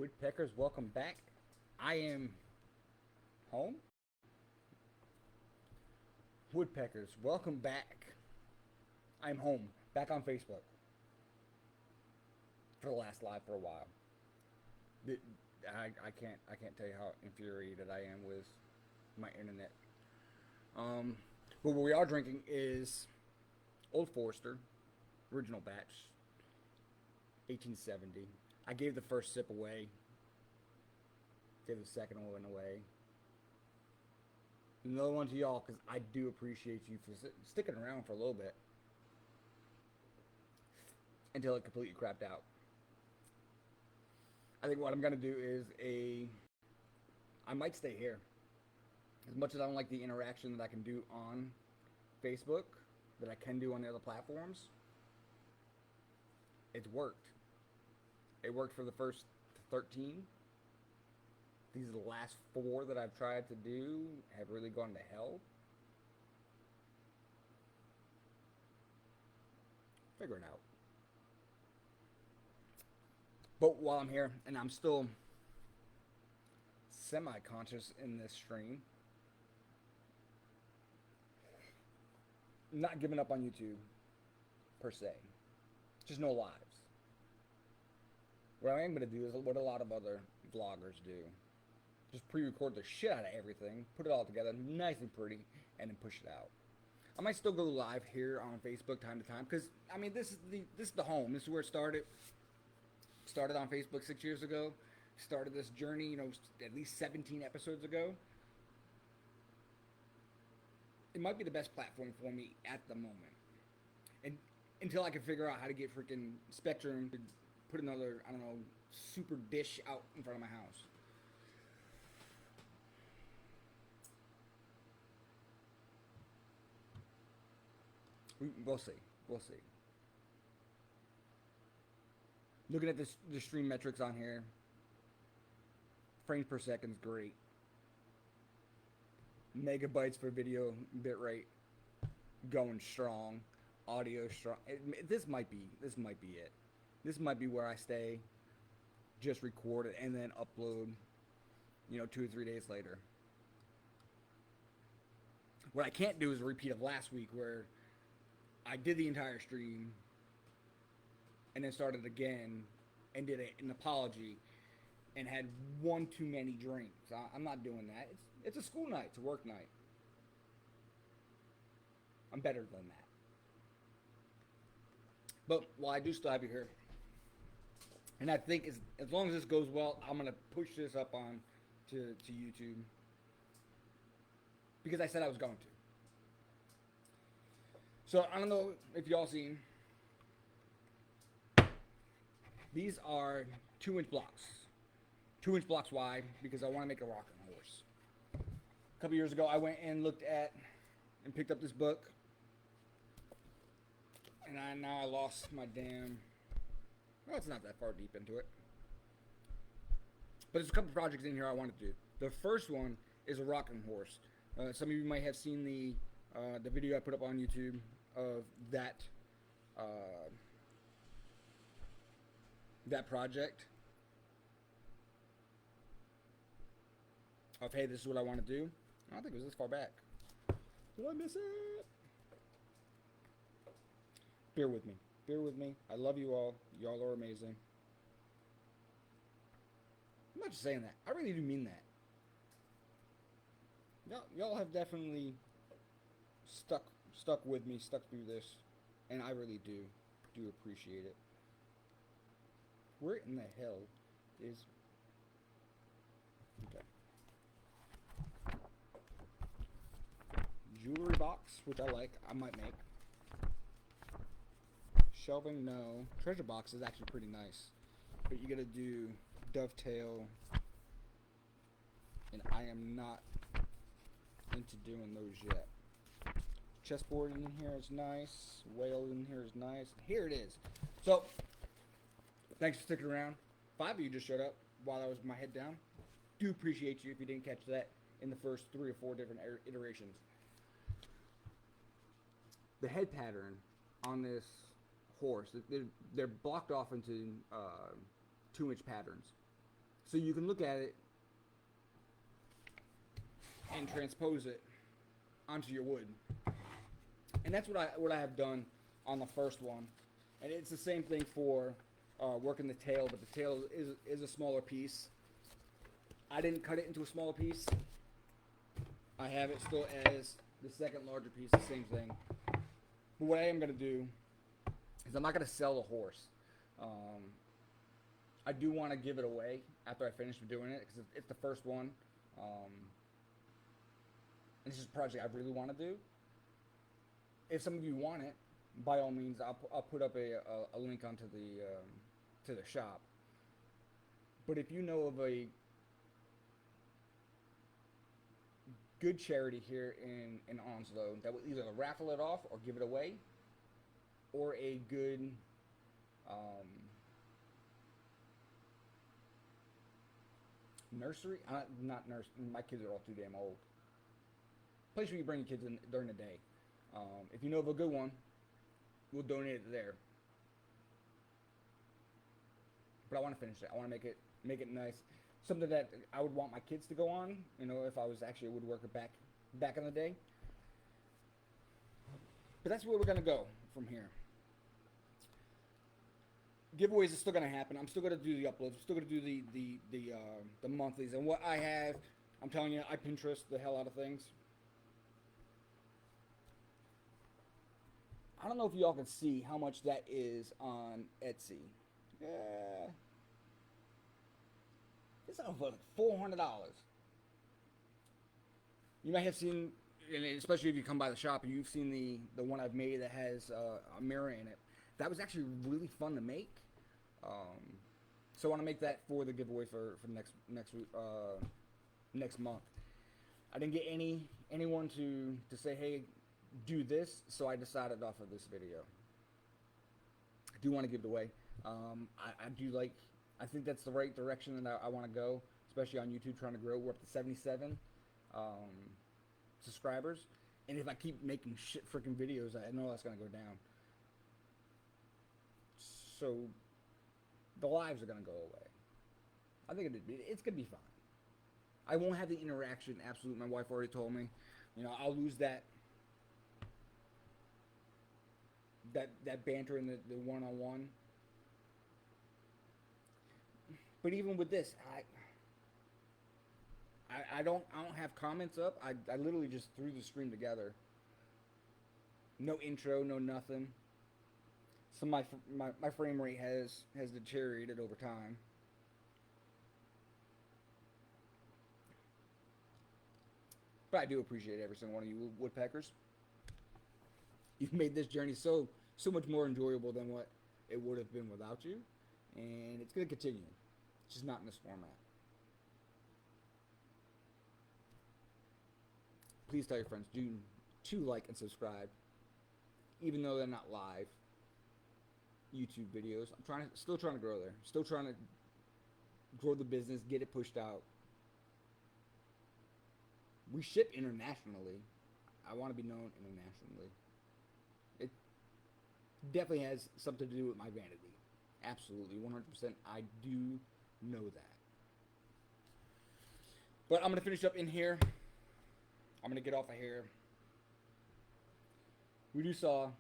Woodpeckers, welcome back. I am home. Woodpeckers, welcome back. I'm home, back on Facebook for the last live for a while. I can't tell you how infuriated I am with my internet. Um, but what we are drinking is Old Forester, original batch, 1870. I gave the first sip away, gave the second one away. Another one to y'all because I do appreciate you for sticking around for a little bit until it completely crapped out. I think what I'm gonna do is I might stay here. As much as I don't like the interaction that I can do on Facebook, that I can do on the other platforms, it's worked. It worked for the first 13. These are the last 4 that I've tried to do have really gone to hell. Figuring out. But while I'm here, and I'm still semi-conscious in this stream, not giving up on YouTube, per se. Just no lives. What I am going to do is what a lot of other vloggers do. Just pre-record the shit out of everything, put it all together nice and pretty, and then push it out. I might still go live here on Facebook time to time, because, I mean, this is the home. This is where it started. Started on Facebook 6 years ago. Started this journey, at least 17 episodes ago. It might be the best platform for me at the moment. And until I can figure out how to get freaking Spectrum to put another, I don't know, super dish out in front of my house. We'll see. We'll see. Looking at the stream metrics on here, frames per second is great. Megabytes per video bitrate going strong. Audio strong. This might be it. This might be where I stay, just record it, and then upload, 2 or 3 days later. What I can't do is a repeat of last week where I did the entire stream and then started again and did an apology and had one too many drinks. I'm not doing that. It's a school night. It's a work night. I'm better than that. But while I do still have you here, and I think as long as this goes well, I'm going to push this up on to YouTube. Because I said I was going to. So, I don't know if y'all seen. These are 2-inch blocks. 2-inch blocks wide because I want to make a rocking horse. A couple years ago, I went and looked at and picked up this book. And now I lost my damn... Well, it's not that far deep into it. But there's a couple projects in here I want to do. The first one is a rocking horse. Some of you might have seen the video I put up on YouTube of that project. Of, hey, this is what I want to do. I don't think it was this far back. Did I miss it? Bear with me. Bear with me. I love you all. Y'all are amazing. I'm not just saying that. I really do mean that. Y'all have definitely stuck with me, stuck through this, and I really do appreciate it. Where in the hell is... Okay. Jewelry box, which I like. I might make. Shelving, no. Treasure box is actually pretty nice. But you gotta do dovetail. And I am not into doing those yet. Chessboard in here is nice. Whale in here is nice. Here it is. So, thanks for sticking around. 5 of you just showed up while I was with my head down. Do appreciate you if you didn't catch that in the first 3 or 4 different iterations. The head pattern on this horse, they're blocked off into 2-inch patterns. so you can look at it and transpose it onto your wood. And that's what I have done on the first one. And it's the same thing for working the tail, but the tail is a smaller piece. I didn't cut it into a smaller piece. I have it still as the second larger piece, the same thing. But what I am going to do is I'm not going to sell the horse. I do want to give it away after I finish doing it, because it's the first one. This is a project I really want to do. If some of you want it, by all means, I'll put up a link onto to the shop. But if you know of a good charity here in Onslow that will either raffle it off or give it away, or a good nursery, not nursery, my kids are all too damn old, place where you bring your kids in during the day. If you know of a good one, we'll donate it there. But I want to finish it. I want to make it nice. Something that I would want my kids to go on, you know, if I was actually a woodworker back in the day. But that's where we're gonna go from here. Giveaways are still gonna happen. I'm still gonna do the uploads. I'm still gonna do the monthlies. And what I have, I'm telling you, I Pinterest the hell out of things. I don't know if y'all can see how much that is on Etsy. It's over $400. You might have seen, and especially if you come by the shop and you've seen the one I've made that has a mirror in it. That was actually really fun to make. So I want to make that for the giveaway for next month. I didn't get anyone to say, hey, do this, so I decided off of this video. I do want to give it away. I think that's the right direction that I want to go, especially on YouTube, trying to grow. We're up to 77 subscribers, and if I keep making shit freaking videos, I know that's going to go down. So the lives are going to go away. I think it's going to be fine. I won't have the interaction, absolutely. My wife already told me. You know, I'll lose that banter and the one-on-one. But even with this, I don't have comments up. I literally just threw the stream together. No intro, no nothing. So my frame rate has deteriorated over time. But I do appreciate every single one of you woodpeckers. You've made this journey so much more enjoyable than what it would have been without you. And it's going to continue. It's just not in this format. Please tell your friends to like and subscribe. Even though they're not live YouTube videos. Still trying to grow there. Still trying to grow the business, get it pushed out. We ship internationally. I want to be known internationally. It definitely has something to do with my vanity. Absolutely, 100%. I do know that. But I'm going to finish up in here. I'm going to get off of here. We do saw.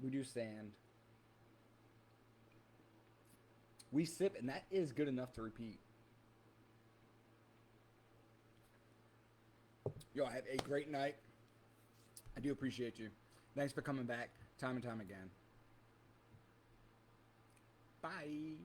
We do sand. We sip, and that is good enough to repeat. Y'all have a great night. I do appreciate you. Thanks for coming back time and time again. Bye.